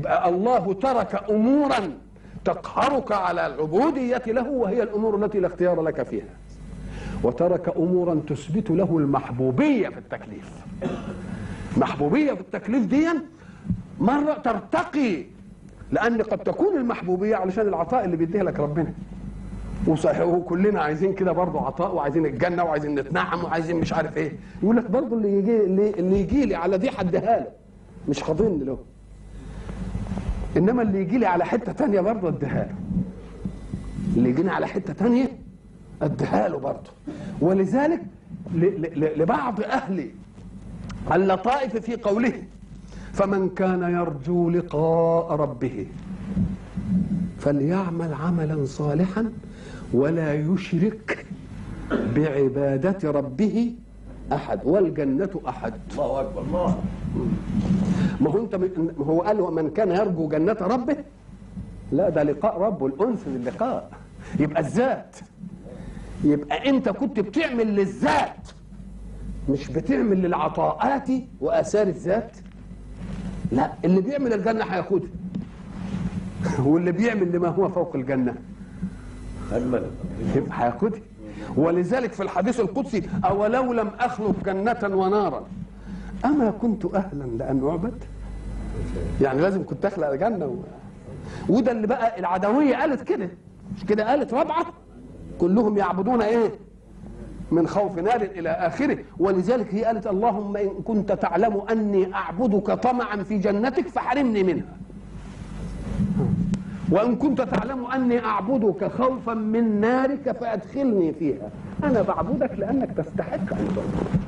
يبقى الله ترك أمورا تقهرك على العبودية له، وهي الأمور التي لا اختيار لك فيها، وترك أمورا تثبت له المحبوبية في التكليف. محبوبية في التكليف دي مرة ترتقي، لأن قد تكون المحبوبية علشان العطاء اللي بيديها لك ربنا، وصحيح كلنا عايزين كده برضه عطاء، وعايزين الجنة، وعايزين نتنعم، وعايزين مش عارف ايه. يقول لك برضه اللي يجي لي على دي حدها له، مش خاضين له، انما اللي يجي لي على حته ثانيه برضه اديها له، اللي يجيني على حته ثانيه اديها له برضه. ولذلك لبعض اهل اللطائف في قوله: فمن كان يرجو لقاء ربه فليعمل عملا صالحا ولا يشرك بعبادة ربه أحد والجنة أحد. الله أكبر. الله. ما هو هو قال من كان يرجو جنة ربه، لا ده لقاء ربه، الأنس باللقاء، يبقى الذات. يبقى أنت كنت بتعمل للذات، مش بتعمل للعطاءات وآثار الذات. لا، اللي بيعمل الجنة هياخدها، واللي بيعمل لما هو فوق الجنة يبقى هياخدها. ولذلك في الحديث القدسي: أولو لم أخلق جنة ونارا أما كنت أهلا لأن أعبد. يعني لازم كنت أخلق جنة وده اللي بقى العدوية قالت كده، مش كده؟ قالت رابعة: كلهم يعبدون إيه؟ من خوف نار إلى آخره. ولذلك هي قالت: اللهم إن كنت تعلم أني أعبدك طمعا في جنتك فحرمني منها، وإن كنت تعلم أني أعبدك خوفا من نارك فأدخلني فيها. أنا بعبدك لأنك تستحق أن تعبد.